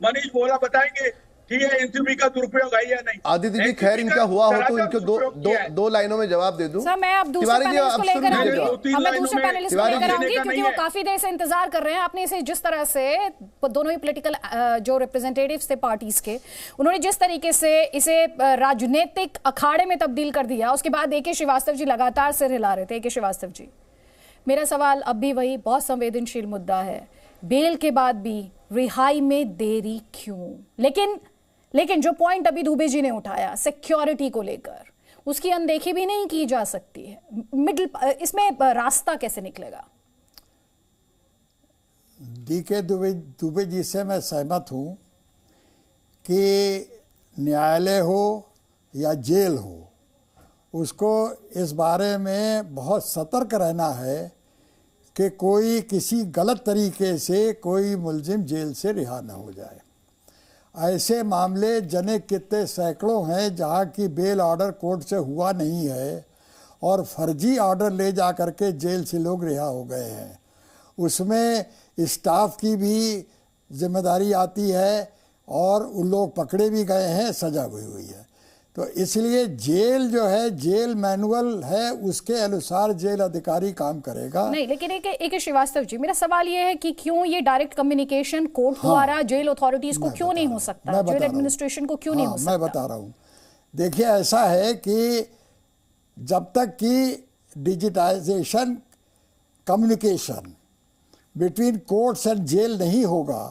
मनीष बोला बताएंगे कि ये एनसीबी का दुरुपयोग है या नहीं।
आदित्य जी खैर इनका हुआ हो तो इनको दो लाइनों में जवाब दे दूं।
सर मैं अब दूसरे पैनलिस्ट को लेकर आऊंगी, मैं दूसरे पैनलिस्ट को लेकर आऊंगी क्योंकि वो काफी देर से इंतजार कर रहे हैं। आपने इसे जिस तरह से दोनों ही पॉलिटिकल जो रिप्रेजेंटेटिव्स थे पार्टीज के, उन्होंने जिस तरीके से इसे राजनीतिक अखाड़े में तब्दील कर दिया, उसके बाद ए.के. श्रीवास्तव जी लगातार सिर हिला रहे थे। ए.के. श्रीवास्तव जी, मेरा सवाल अब भी वही बहुत संवेदनशील मुद्दा है, बेल के बाद भी रिहाई में देरी क्यों? लेकिन जो पॉइंट अभी दुबे जी ने उठाया सिक्योरिटी को लेकर, उसकी अनदेखी भी नहीं की जा सकती है। इसमें रास्ता कैसे निकलेगा?
डीके दुबे जी से मैं सहमत हूं कि न्यायालय हो या जेल हो, उसको इस बारे में बहुत सतर्क रहना है कि कोई किसी गलत तरीके से कोई मुलजिम जेल से रिहा न हो जाए। ऐसे मामले जने कितने सैकड़ों हैं जहाँ की बेल ऑर्डर कोर्ट से हुआ नहीं है और फर्जी ऑर्डर ले जा करके जेल से लोग रिहा हो गए हैं। उसमें स्टाफ की भी जिम्मेदारी आती है और उन लोग पकड़े भी गए हैं, सजा भी हुई है। तो इसलिए जेल जो है, जेल मैनुअल है, उसके अनुसार जेल अधिकारी काम करेगा।
नहीं, लेकिन एक श्रीवास्तव जी, मेरा सवाल ये है कि क्यों ये डायरेक्ट कम्युनिकेशन कोर्ट द्वारा जेल अथॉरिटीज को क्यों नहीं हो सकता, जेल एडमिनिस्ट्रेशन को क्यों नहीं हो सकता?
मैं बता रहा हूँ। देखिए, ऐसा है कि जब तक कि digitisation communication between courts and jail नहीं होगा,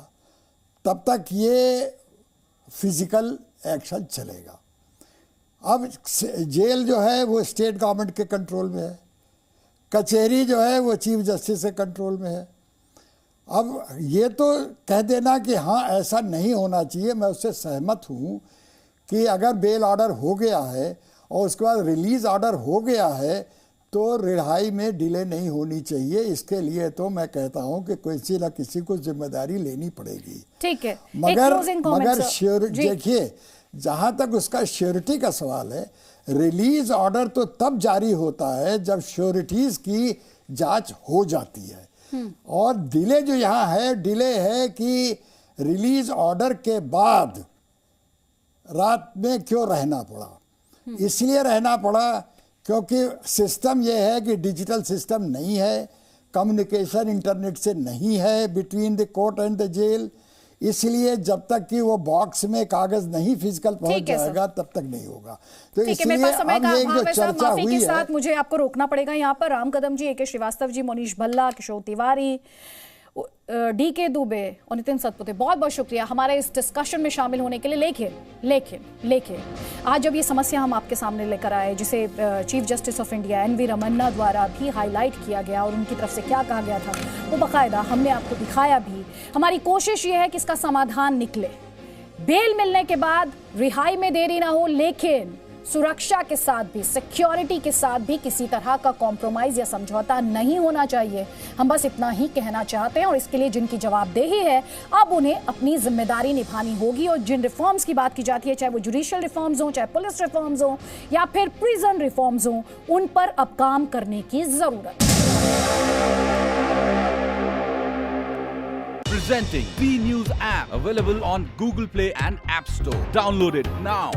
तब तक ये फिजिकल एक्शन चलेगा। अब जेल जो है वो स्टेट गवर्नमेंट के कंट्रोल में है, कचहरी जो है वो चीफ जस्टिस के कंट्रोल में है। अब ये तो कह देना कि हाँ ऐसा नहीं होना चाहिए, मैं उससे सहमत हूँ कि अगर बेल ऑर्डर हो गया है और उसके बाद रिलीज ऑर्डर हो गया है तो रिहाई में डिले नहीं होनी चाहिए। इसके लिए तो मैं कहता हूं कि किसी न किसी को जिम्मेदारी लेनी पड़ेगी।
ठीक है,
मगर देखिए, जहां तक उसका श्योरिटी का सवाल है, रिलीज ऑर्डर तो तब जारी होता है जब श्योरिटीज की जांच हो जाती है। और डिले जो यहाँ है, डिले है कि रिलीज ऑर्डर के बाद रात में क्यों रहना पड़ा। इसलिए रहना पड़ा क्योंकि सिस्टम यह है कि डिजिटल सिस्टम नहीं है, कम्युनिकेशन इंटरनेट से नहीं है between the court and the jail. इसलिए जब तक कि वो बॉक्स में कागज नहीं फिजिकल पहुंच जाएगा तब तक नहीं होगा। तो इसलिए अब ये जो चर्चा हुई है,
साथ मुझे आपको रोकना पड़ेगा यहाँ पर। राम कदम जी, AK श्रीवास्तव जी, मोनीश भल्ला, किशोर तिवारी, DK दुबे और नितिन सतपुते, बहुत बहुत शुक्रिया हमारे इस डिस्कशन में शामिल होने के लिए। लेकिन आज जब ये समस्या हम आपके सामने लेकर आए, जिसे chief justice of India NV Ramana द्वारा भी हाईलाइट किया गया और उनकी तरफ से क्या कहा गया था वो बाकायदा हमने आपको दिखाया भी। हमारी कोशिश ये है कि इसका समाधान निकले, बेल मिलने के बाद रिहाई में देरी ना हो, लेकिन सुरक्षा के साथ भी, सिक्योरिटी के साथ भी किसी तरह का कॉम्प्रोमाइज या समझौता नहीं होना चाहिए। हम बस इतना ही कहना चाहते हैं और इसके लिए जिनकी जवाबदेही है, अब उन्हें अपनी जिम्मेदारी निभानी होगी। और जिन रिफॉर्म्स की बात की जाती है, चाहे वो जुडिशियल रिफॉर्म्स हो, चाहे पुलिस रिफॉर्म्स हो या फिर प्रिजन रिफॉर्म्स हो, उन पर अब काम करने की जरूरत है।
Presenting B News app, available on Google Play and App Store. Download it now.